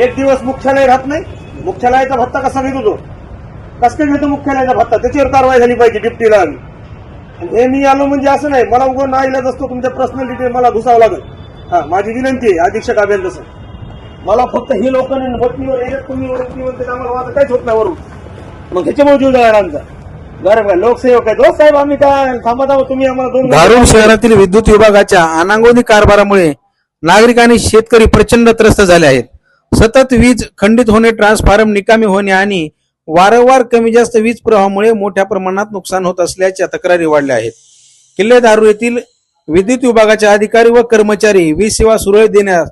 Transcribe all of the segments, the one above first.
एक दिवस मुख्यालय राहत नाही. मुख्यालयाचा भत्ता कसा घेतो तो, कसं काय घेतो मुख्यालयाचा भत्ता, त्याच्यावर कारवाई झाली पाहिजे डिप्टीला. हे मी आलो म्हणजे असं नाही, मला उगं ना इलाज असतो तुमच्या पर्सनल डिटेल मला घुसावं लागेल. हा, माझी विनंती आहे अधीक्षक अभियंता सर, मला फक्त ही लोक वतनीवर येतात, तुम्ही वरती म्हणते आम्हाला वाद काहीच होत नाही वरून, मग ह्याच्यामुळे जीव जाणार आमचा. बरं लोकसेवक आहे हो साहेब, आम्ही काय थांबा तुम्ही आम्हाला दोन. धारूर शहरातील विद्युत विभागाच्या अनागोंदी कारभारामुळे नागरिक आणि शेतकरी प्रचंड त्रस्त झाले आहेत. सतत वीज खंडित होणे, ट्रान्सफॉर्मर निकामी होणे आणि वारंवार कमी जास्त वीज प्रवाहामुळे मोठ्या प्रमाणात नुकसान होत असल्याच्या तक्रारी वाढल्या आहेत. किल्ले धारूर येथील विद्युत विभागाचे अधिकारी व कर्मचारी वीज सेवा सुरळीत देण्यास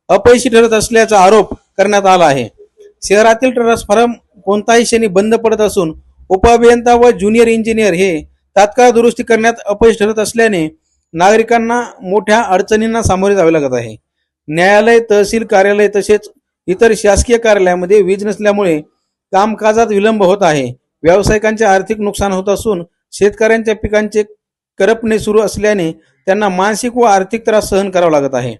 अपयशी ठरत असल्याचा आरोप करण्यात आला आहे. शहरातील ट्रान्सफॉर्मर कोणताही क्षणी बंद पडत असून उपअभियंता व ज्युनियर इंजिनियर हे तात्काळ दुरुस्ती करण्यात अपयश ठरत असल्याने नागरिकांना मोठ्या अडचणींना सामोरे जावे लागत आहे. न्यायालय, तहसील कार्यालय तसेच इतर शासकीय कार्यालयामध्ये वीज नसल्यामुळे कामकाजात विलंब होत आहे. व्यावसायिकांचे आर्थिक नुकसान होत असून शेतकऱ्यांच्या पिकांचे करपणे सुरू असल्याने त्यांना मानसिक व आर्थिक त्रास सहन करावा लागत आहे.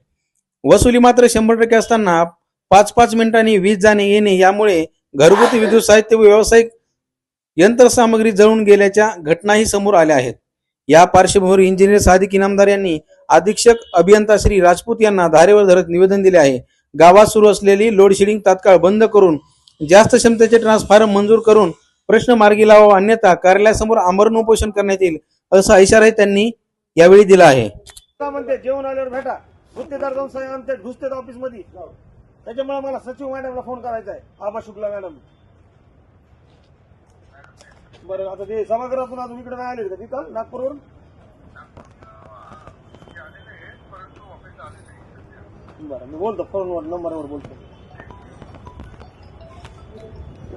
वसुली मात्र 100% असताना 5-5 मिनिटांनी वीज जाणे येणे यामुळे घरगुती विद्युत साहित्य व व्यावसायिक यंत्रसामग्री जळून गेल्याच्या घटनाही समोर आल्या आहेत. या पार्श्वभूमीवर इंजिनियर सादिक इनामदार यांनी अधीक्षक अभियंता श्री राजपूत यांना धारेवर धरत निवेदन दिले आहे. गावात सुरू असलेली लोडशेडिंग तात्काळ बंद करून जास्त क्षमतेचे ट्रान्सफॉर्मर मंजूर करून प्रश्न मार्गी लावावा, अन्यथा कार्यालयासमोर आमरण उपोषण करण्यात येईल असा इशाराही त्यांनी यावेळी दिला आहे. म्हणते जेवण आल्यावर भेटा, गुत्तेदार जाऊन साहेब आमच्या घुसतेत ऑफिस मध्ये, त्याच्यामुळे मला सचिव मॅडमला फोन करायचा आहे, आबा शुक्ला मॅडम. बरं आता ते सभागृहातून अजून इकडे नाही आले का तिथं नागपूरवरून? बरं मी बोलतो फोनवर, नंबरवर बोलतो.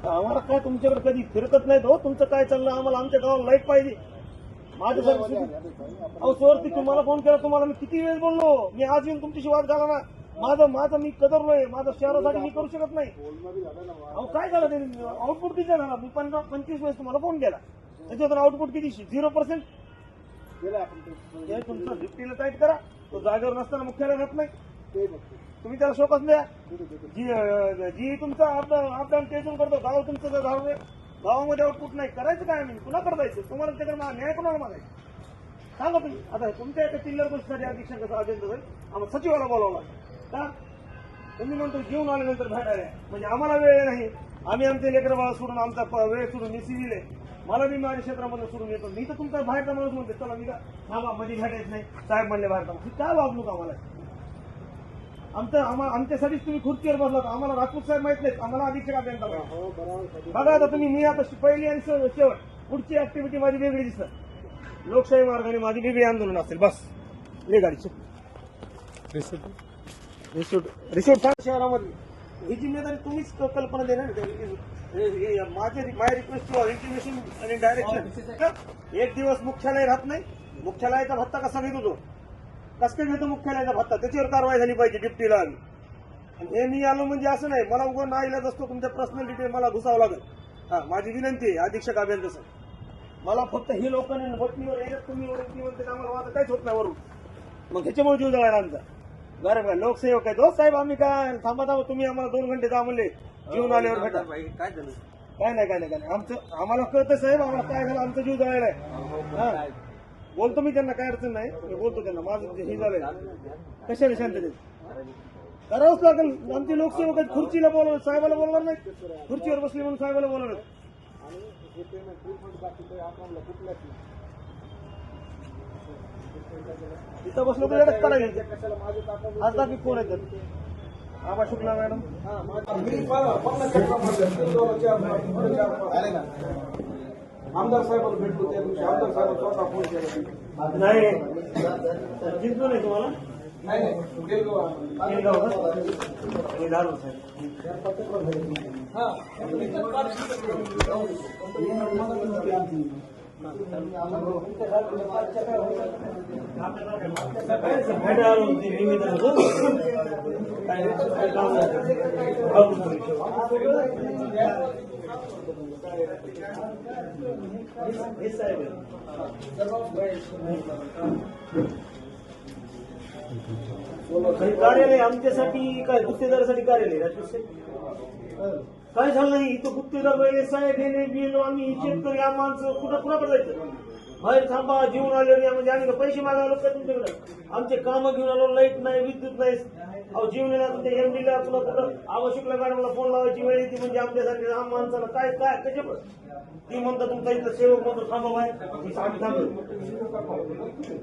आम्हाला काय तुमच्याकडे कधी फिरकत नाहीत हो, तुमचं काय चाललं, आम्हाला आमच्या गावाला लाईट पाहिजे. माझ्या अहो सोरती तुम्हाला फोन केला, तुम्हाला मी किती वेळ बोललो, मी आज येऊन तुमच्याशी वाद घाला ना, माझं मी कदरलोय, माझं शहरासाठी मी करू शकत नाही. अहो काय झालं ते आउटपुट किती झाला, मी 25 वेळेस तुम्हाला फोन केला, त्याच्यातून आउटपुट किती 0% तुमचं डिप्टीला टाईट करा, तो जागेवर नसताना मुख्यालय राहत नाही, तुम्ही त्याला शोकच द्या. जी तुमचा अपडाऊन टेन्शन करतो, गाव तुमचं जर झालं गावामध्ये आउटपुट नाही करायचं काय, आम्ही कुणाकडे जायचं, तुम्हाला त्याकडे न्याय कोणाला मागायचं सांगा तुम्ही. आता तुमच्या एका चिल्लर गोष्टीसाठी अधीक्षक कसं अजेंडा जाईल, आम्हाला सचिवाला बोलावं का? तुम्ही म्हणतो जेवून आल्यानंतर भेटायला, म्हणजे आम्हाला वेळ नाही, आम्ही आमचे लेकर बाळा सोडून आमचा वेळ सोडून मी सिव्हिल आहे, मला मी माझ्या क्षेत्रामध्ये सोडून येतो, मी तर तुमचा बाहेरचा माणूस म्हणते चला मी का थांबा मध्ये भेटायचं नाही साहेब म्हणले बाहेरचा, काय वागणूक आम्हाला? आमच्यासाठीच तुम्ही खुर्चीवर बसलात, आम्हाला राजपूत साहेब माहित नाहीत, आम्हाला अधीक्षक अभियंता बघा. आता तुम्ही मी आता पहिली आणि शेवट पुढची ऍक्टिव्हिटी माझी वेगळी दिसत, लोकशाही मार्गाने माझी वेगळी आंदोलन असेल, बस ले गाडीचे रिसोर्ट शहरामध्ये ही जिम्मेदारी तुम्हीच कल्पना देणार. माय रिक्वेस्ट टू इंटिमेशन आणि डायरेक्शन, एक दिवस मुख्यालय राहत नाही, मुख्यालयाचा भत्ता कसा घेतो तो, कसं काय घेतो मुख्यालयाचा भत्ता, त्याच्यावर कारवाई झाली पाहिजे डिप्टीला. हे मी आलो म्हणजे असं नाही, मला उगं ना इलाज असतो तुमच्या पर्सनल डिटेल मला घुसावं लागेल. हा, माझी विनंती आहे अधीक्षक अभियंता सर, मला फक्त ही लोक वतनीवर येतात, तुम्ही वरती म्हणते आम्हाला वाद काहीच होत नाही वरून, मग ह्याच्यामुळे जीव जाणार आमचा. बरं लोकसेवक आहे हो साहेब, आम्ही काय थांबा तुम्ही आम्हाला 2 घंटे जा म्हणले, जीवन आल्यावर भेटा. काय झालं? काय नाही आमचं आम्हाला कळतं साहेब, आम्हाला काय झालं, आमचा जीव जळायला आहे. बोलतो मी त्यांना, काय अडचण नाही, मी बोलतो त्यांना, माझं हे झालंय कशाने शांततेत करावंच लागेल. आमचे लोकसेवक आहेत, खुर्चीला बोलवलं, साहेबाला बोलणार नाही, खुर्चीवर बसले म्हणून साहेबाला बोलवलं. इथं बसलो तर एवढंच करायचं, आज दाखवी कोण आहे आबा शुक्ला मॅडम. आमदार साहेबांना भेटलो त्या दिवशी, आमदार साहेब स्वतः फोन केला नाही जिंकलो नाही तुम्हाला, नाही गेलो काही कार्यालय आमच्यासाठी काय गुत्तेदारासाठी कार्यालय राजपूत काय झालं नाही इथं गुत्तेदार वेळे साहेब हे बिलो आम्ही शेतकरी या माणसं कुणाकडे जायचं बाहेर थांबा जेवून आले म्हणजे आम्ही पैसे मागायला का तुमच्याकडे आमचे कामं घेऊन आलो लाईट नाही विद्युत नाही अहो जीवन येणार तुमच्या एमडीला पुन्हा कुठं आवश्यकला मॅडमला फोन लावायची वेळ येते म्हणजे आमच्यासारखे लहान माणसाला काय काय कशामुळे ती म्हणता तुमचा इथं सेवक म्हणतो थांबा बाहेर आम्ही थांबलो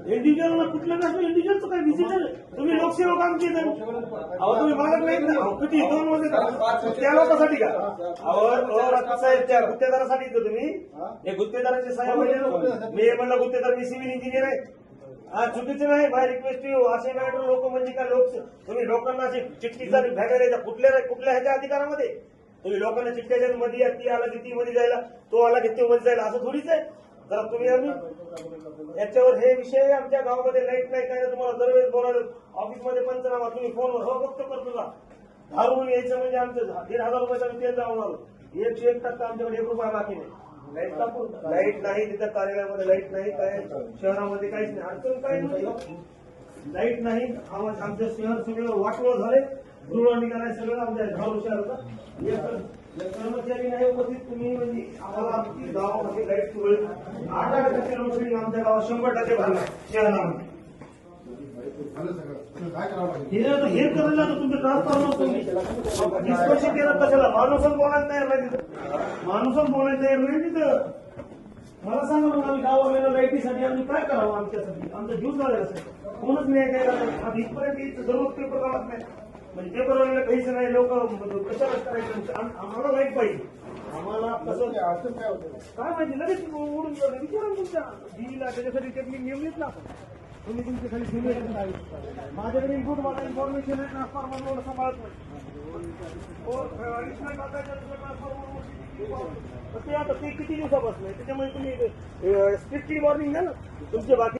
इंडिव्हिज्युअलला कुठलं नसतं इंडिव्हिज्युअलचं काय विजिटर तुम्ही लोकसेवक आमची अहो तुम्ही मालक नाहीत ना किती 2 मध्ये त्या लोकांसाठी का अहो साहेब त्या गुत्तेदारासाठी येतो तुम्ही हे गुत्तेदाराचे साहेब मी म्हणलं गुत्तेदार मी सिव्हिल इंजिनियर आहे हा चुकीचं नाही बाय रिक्वेस्ट असे मॅटर लोक म्हणजे काय तुम्ही लोकांना अशी चिठ्ठीचा भेटायला कुठल्या ह्याच्या अधिकारामध्ये तुम्ही लोकांना चिठ्ठ्याच्या मध्ये या ती आला की ती मध्ये जायला तो आला की तो मध्ये जायला असं थोडीच आहे जरा तुम्ही आम्ही याच्यावर हे विषय आमच्या गावामध्ये लाईट नाही काय तुम्हाला दरवेळेस बोलावलं ऑफिसमध्ये पंचनामा तुम्ही फोनवर हो फक्त करतो का धारून यायचं म्हणजे आमचं 1,500 रुपयाचा तेल जाऊन आलो 101% आमच्याकडे 1 रुपया बाकी नाही लाईट नाही तिथं कार्यालयामध्ये लाईट नाही काय शहरामध्ये काहीच नाही अडचण काही नाही लाईट नाही आमचं शहर सगळं वाटवळ झाले धुळ निघालाय सगळं आमच्या धारूर शहराचं कर्मचारी नाही उपस्थित तुम्ही म्हणजे आम्हाला आमची गावामध्ये लाईट 8% लोडशेडिंग आमच्या गावात 100% भरला शहरामध्ये हे करायला तुमचं ट्रान्सफॉर्मर निष्पक्ष केलं कशाला माणूसच बोलायला तयार नाही तिथं माणूसच बोलायला तयार नाही तिथं मला सांगा मग आम्ही गावाला लाईटीसाठी आम्ही काय करावं आमच्यासाठी आमचा जीव झालेला असेल कोणच नाही काय आता इथपर्यंत यायचं दररोज पेपर काढत नाही म्हणजे पेपरवाल्याला काहीच नाही लोक कशालाच करायचं आम्हाला लाईट पाहिजे आम्हाला कसं काय माहिती लगेच उडून जातं विचारा तुमच्या जीला त्याच्यासाठी टेक्निक नेमलीच ना तुम्ही तुमची खाली सिम्युलेशन माझ्याकडे इनपुट माझा इन्फॉर्मेशन आहे ट्रान्सफॉर्मर सांभाळत नाही ते आता ते किती दिवसापासून आहे त्याच्यामुळे तुम्ही स्ट्रिक्टली वॉर्निंग द्या ना तुमचे बाकी